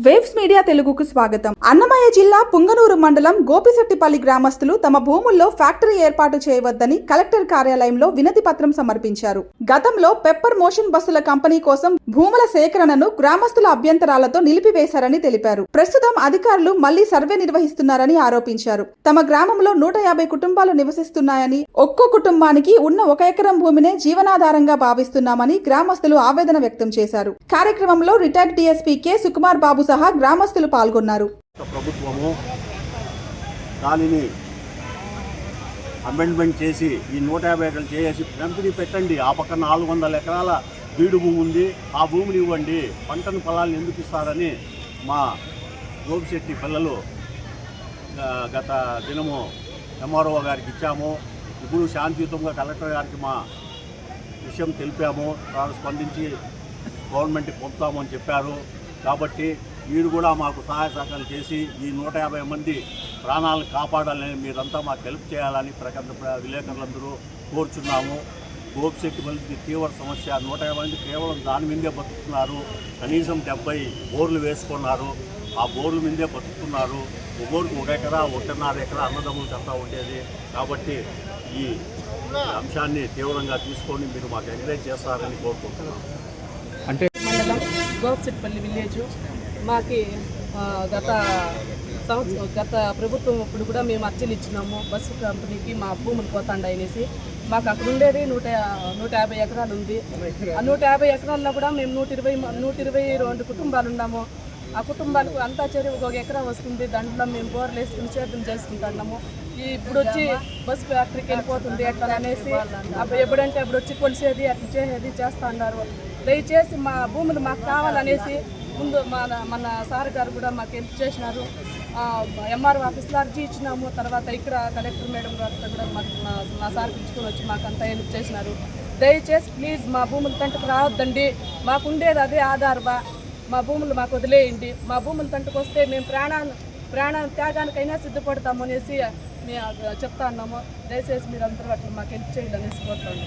Waves media తెలుగుకు స్వాగతం. అన్నమయ్య జిల్లా పుంగనూరు మండలం గోపిశెట్టిపల్లి గ్రామస్తులు తమ భూముల్లో ఫ్యాక్టరీ ఏర్పాటు చేయవద్దని కలెక్టర్ కార్యాలయంలో వినతి పత్రం సమర్పించారు. గతంలో పెప్పర్ మోషన్ బస్సుల కంపెనీ కోసం భూముల సేకరణను గ్రామస్తుల అభ్యంతరాలతో నిలిపివేశారని తెలిపారు. ప్రస్తుతం అధికారులు మళ్లీ సర్వే నిర్వహిస్తున్నారని ఆరోపించారు. తమ గ్రామంలో 150 కుటుంబాలు నివసిస్తున్నాయని, ఒక్కో కుటుంబానికి ఉన్న 1 ఎకరం భూమినే జీవనాధారంగా భావిస్తున్నామని గ్రామస్తులు ఆవేదన వ్యక్తం చేశారు. కార్యక్రమంలో రిటైర్డ్ డీఎస్పీ కె సుకుమార్ బాబు సహా గ్రామస్తులు పాల్గొన్నారు. ప్రభుత్వము దానిని అమెండ్మెంట్ చేసి ఈ 150 ఎకరాలు చేసి కంపెనీ పెట్టండి. ఆ పక్కన 400 ఎకరాల బీడు భూమి ఉంది, ఆ భూమిని ఇవ్వండి, పంటను పొలాలను ఎందుకు ఇస్తారని మా గోపిశెట్టి పిల్లలు గత దినము ఎంఆర్ఓ గారికి ఇచ్చాము. ఇప్పుడు శాంతియుతంగా కలెక్టర్ గారికి మా విషయం తెలిపాము. వారు స్పందించి గవర్నమెంట్కి పంపుతామని చెప్పారు. కాబట్టి మీరు కూడా మాకు సహాయ సహకారం చేసి ఈ 150 మంది ప్రాణాలను కాపాడాలని మీరంతా మాకు హెల్ప్ చేయాలని విలేకరులందరూ కోరుచున్నాము. గోపిశెట్టిపల్లికి తీవ్ర సమస్య. 150 మంది కేవలం దాని మీదే బతుకుతున్నారు. కనీసం 70 బోర్లు వేసుకున్నారు. ఆ బోర్ల మీదే బతుకుతున్నారు. బోర్కు 1 ఎకరా 1.5 ఎకరా అన్నదమ్ములు అంతా ఉండేది. కాబట్టి ఈ అంశాన్ని తీవ్రంగా తీసుకొని మీరు మాకు ఎంకరేజ్ చేస్తారని కోరుకుంటున్నాం. అంటే మండలం గోపిశెట్టిపల్లి విలేజ్ మాకి గత ప్రభుత్వం ఇప్పుడు కూడా మేము అర్జీలు ఇచ్చినాము. బస్సు కంపెనీకి మా భూములు పోతాండి అనేసి. మాకు అక్కడ ఉండేది 150 ఎకరాలు ఉంది. ఆ 150 ఎకరాల్లో కూడా మేము 122 కుటుంబాలు ఉన్నాము. ఆ కుటుంబాలకు అంతా చేరి 1 ఎకరా వస్తుంది. దాంట్లో మేము బోర్లు వేసుకుని సేద్యం చేసుకుంటున్నాము. ఇప్పుడు వచ్చి బస్సు ఫ్యాక్టరీకి వెళ్ళిపోతుంది ఎట్లా అనేసి ఎప్పుడంటే అప్పుడు వచ్చి కొలిసేది అట్లా చేసేది చేస్తూ ఉన్నారు. దయచేసి మా భూములు మాకు కావాలనేసి ముందు మన సార్ గారు కూడా మాకు హెల్ప్ చేసినారు. ఎంఆర్ఓ ఆఫీస్లో అర్జీ ఇచ్చినాము. తర్వాత ఇక్కడ కలెక్టర్ మేడం గారితో కూడా మా సార్ పిలుచుకొని వచ్చి మాకు అంతా హెల్ప్ చేసినారు. దయచేసి ప్లీజ్ మా భూముల తంటకు రావద్దండి. మాకు ఉండేది అదే ఆధారమా. మా భూములు మాకు వదిలేయండి. మా భూముల తంటకు వస్తే మేము ప్రాణ త్యాగానికైనా సిద్ధపడతాము అనేసి మేము చెప్తా ఉన్నాము. దయచేసి మీరు అందరూ అట్లా మాకు హెల్ప్ చేయాలనేసి కోరుతాము.